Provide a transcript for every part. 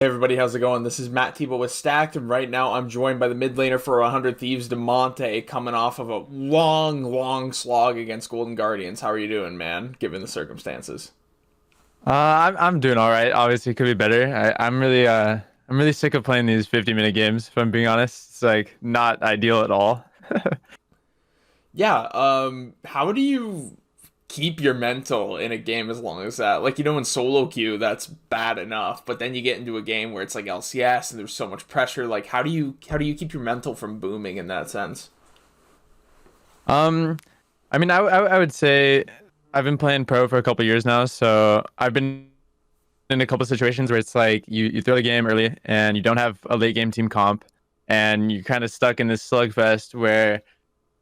Hey everybody, how's it going? This is Matt Tebow with Stacked, and right now I'm joined by the mid laner for 100 Thieves, Damonte, coming off of a long slog against Golden Guardians. How are you doing, man, given the circumstances? I'm doing all right. Obviously, it could be better. I'm really sick of playing these 50-minute games. If I'm being honest, it's like not ideal at all. Yeah, how do you keep your mental in a game as long as that? Like, in solo queue, that's bad enough, but then you get into a game where it's like LCS and there's so much pressure. Like, how do you keep your mental from booming in that sense? Um, I mean, I would say I've been playing pro for a couple years now, so I've been in a couple situations where it's like you throw the game early and you don't have a late game team comp, and you're kind of stuck in this slugfest where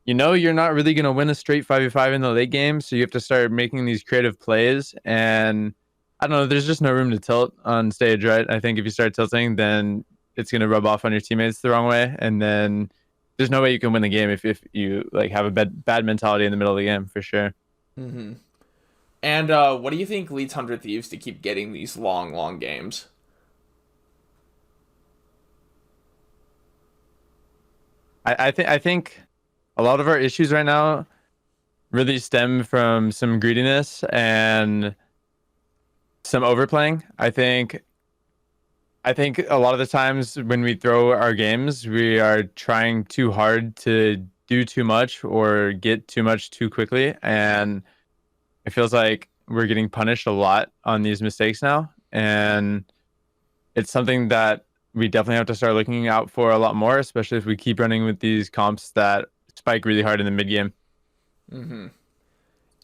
you're not really gonna win a straight 5v5 in the late game, so you have to start making these creative plays. And I don't know, there's just no room to tilt on stage, right? I think if you start tilting, then it's gonna rub off on your teammates the wrong way, and then there's no way you can win the game if you like have a bad mentality in the middle of the game for sure. Mm-hmm. And what do you think leads 100 Thieves to keep getting these long games? I think a lot of our issues right now really stem from some greediness and some overplaying. I think a lot of the times when we throw our games, we are trying too hard to do too much or get too much too quickly, and it feels like we're getting punished a lot on these mistakes now. And it's something that we definitely have to start looking out for a lot more, especially if we keep running with these comps that spike really hard in the mid game. Mm-hmm.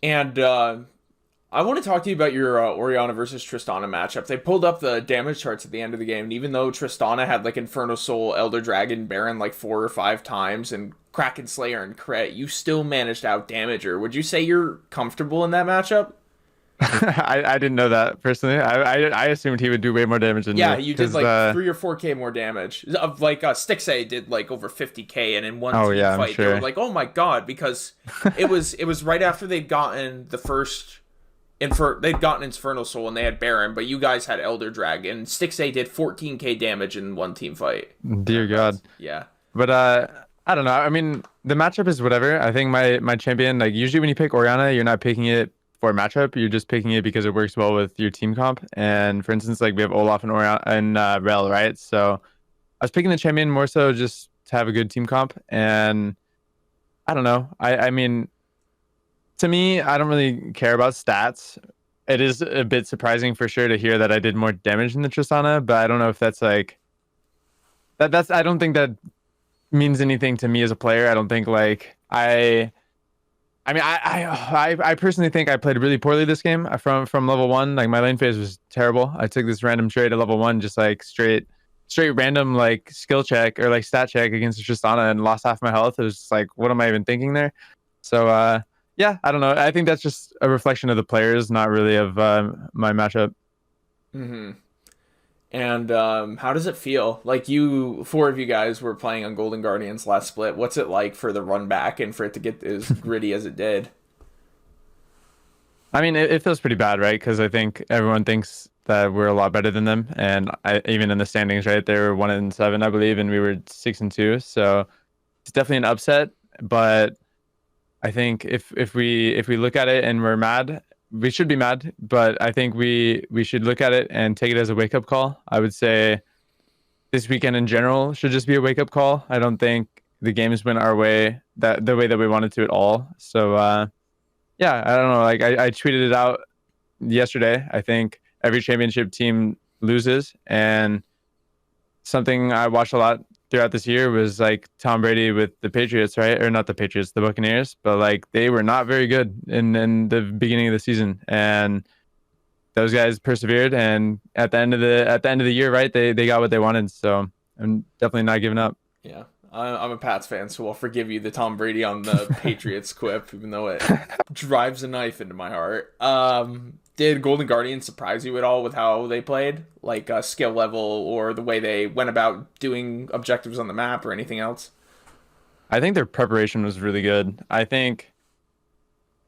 And I want to talk to you about your Orianna versus Tristana matchup. They pulled up the damage charts at the end of the game, and even though Tristana had like Inferno Soul, Elder Dragon, Baron like 4 or 5 times, and Kraken Slayer and crit, you still managed to out damage her. Would you say you're comfortable in that matchup? I didn't know that personally. I assumed he would do way more damage than Yeah, me you did because like 3 or 4K more damage. Of like Stixay did like over 50K, and in one oh team yeah, I'm fight they were sure. like, "Oh my god!" Because it was right after they'd gotten the first they'd gotten Inferno Soul and they had Baron, but you guys had Elder Dragon. Stixay did 14K damage in one team fight. Dear God. Yeah. But I don't know. I mean, the matchup is whatever. I think my champion, like usually when you pick Orianna, you're not picking it for matchup. You're just picking it because it works well with your team comp. And for instance, like we have Olaf and Orianna and Rel, right? So I was picking the champion more so just to have a good team comp. And I don't know. I mean, to me, I don't really care about stats. It is a bit surprising for sure to hear that I did more damage than the Tristana, but I don't know if that's like that's I don't think that means anything to me as a player. I don't think like I mean I personally think I played really poorly this game from level one. Like my lane phase was terrible. I took this random trade at level one, just like straight random like skill check or like stat check against the Tristana and lost half my health. It was just like, what am I even thinking there? So yeah, I don't know. I think that's just a reflection of the players, not really of my matchup. Mm-hmm. And how does it feel? Like you, four of you guys were playing on Golden Guardians last split. What's it like for the run back and for it to get as gritty as it did? I mean, it feels pretty bad, right? Because I think everyone thinks that we're a lot better than them, and even in the standings, right, they were 1-7, I believe, and we were 6-2. So it's definitely an upset. But I think if we look at it and we're mad, we should be mad. But I think we should look at it and take it as a wake up call. I would say this weekend in general should just be a wake up call. I don't think the games went our way that the way that we wanted to at all. So yeah, I don't know. Like I tweeted it out yesterday. I think every championship team loses, and something I watched a lot throughout this year was like Tom Brady with the Patriots, right? Or not the Patriots, the Buccaneers, but like they were not very good in the beginning of the season, and those guys persevered, and at the end of the year, right? They got what they wanted. So I'm definitely not giving up. Yeah, I'm a Pats fan, so I'll forgive you the Tom Brady on the Patriots quip, even though it drives a knife into my heart. Did Golden Guardians surprise you at all with how they played, like skill level or the way they went about doing objectives on the map or anything else? I think their preparation was really good. I think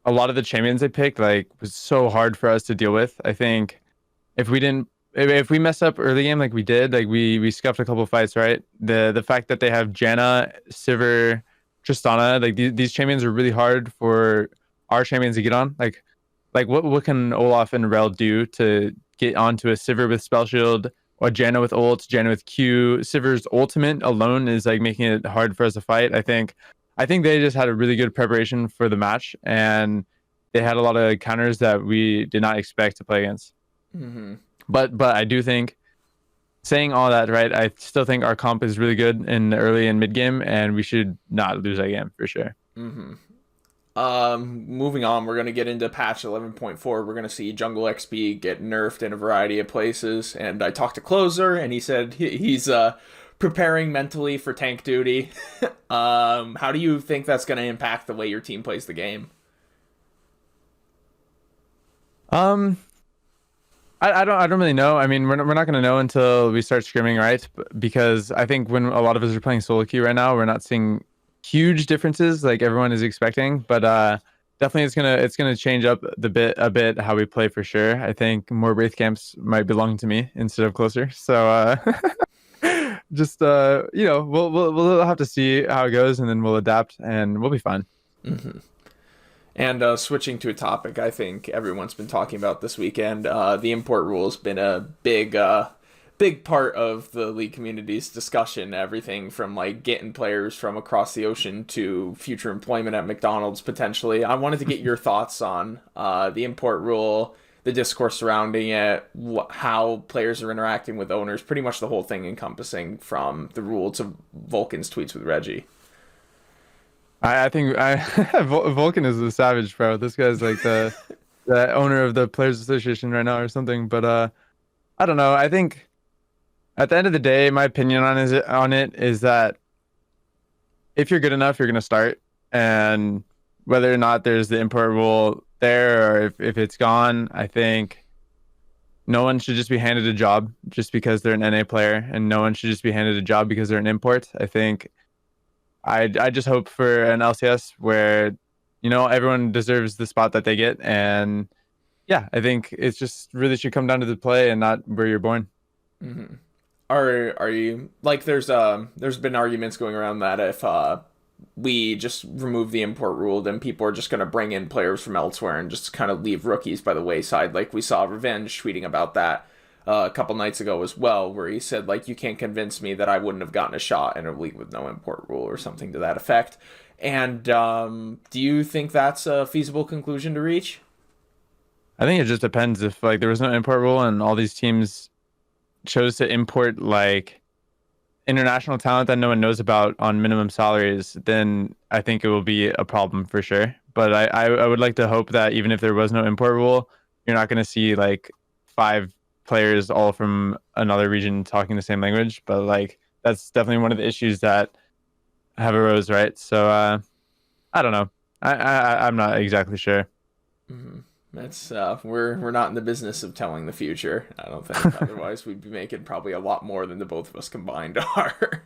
a lot of the champions they picked like was so hard for us to deal with. I think if we didn't if we mess up early game like we did, like we scuffed a couple fights, right? The fact that they have Janna, Sivir, Tristana, like these champions are really hard for our champions to get on. Like what can Olaf and Rel do to get onto a Sivir with spell shield or Janna with ult, Janna with Q? Sivir's ultimate alone is like making it hard for us to fight. I think they just had a really good preparation for the match, and they had a lot of counters that we did not expect to play against. Mm-hmm. But I do think, saying all that, right, I still think our comp is really good in the early and mid game, and we should not lose that game for sure. Mm-hmm. Moving on, we're gonna get into patch 11.4. We're gonna see jungle XP get nerfed in a variety of places, and I talked to Closer, and he said he's preparing mentally for tank duty. How do you think that's gonna impact the way your team plays the game? Um, I don't really know. I mean, we're not gonna know until we start scrimming, right? Because I think when a lot of us are playing solo queue right now, we're not seeing huge differences like everyone is expecting. But definitely it's gonna change up a bit how we play for sure. I think more wraith camps might belong to me instead of Closer. So just we'll have to see how it goes, and then we'll adapt, and we'll be fine. Mm-hmm. And switching to a topic I think everyone's been talking about this weekend, the import rule has been a big part of the league community's discussion. Everything from like getting players from across the ocean to future employment at McDonald's potentially. I wanted to get your thoughts on the import rule, the discourse surrounding it, how players are interacting with owners, pretty much the whole thing encompassing from the rule to Vulcan's tweets with Reggie. I think Vulcan is a savage, bro. This guy's like the owner of the Players Association right now or something. But I don't know. I think at the end of the day, my opinion on it is that if you're good enough, you're gonna start, and whether or not there's the import rule there or if it's gone, I think no one should just be handed a job just because they're an NA player, and no one should just be handed a job because they're an import. I think I just hope for an LCS where, everyone deserves the spot that they get. And yeah, I think it's just really should come down to the play and not where you're born. Mm-hmm. Are you like there's been arguments going around that if we just remove the import rule, then people are just going to bring in players from elsewhere and just kind of leave rookies by the wayside. Like we saw Revenge tweeting about that a couple nights ago as well, where he said, like, you can't convince me that I wouldn't have gotten a shot in a league with no import rule or something to that effect. And do you think that's a feasible conclusion to reach? I think it just depends. If like there was no import rule and all these teams chose to import like international talent that no one knows about on minimum salaries, then I think it will be a problem for sure. But I would like to hope that even if there was no import rule, you're not going to see like 5 players all from another region talking the same language. But like that's definitely one of the issues that have arose, right? So I don't know. I'm not exactly sure. Mm-hmm. That's we're not in the business of telling the future. I don't think. Otherwise, we'd be making probably a lot more than the both of us combined are.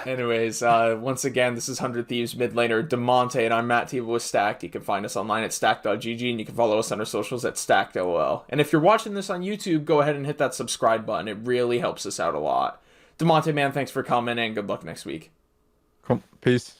Anyways, once again, this is 100 Thieves mid laner Damonte, and I'm Matt Tiva with Stacked. You can find us online at stacked.gg, and you can follow us on our socials at stackedol. And if you're watching this on YouTube, go ahead and hit that subscribe button. It really helps us out a lot. Damonte, man, thanks for coming, and good luck next week. Cool. Peace.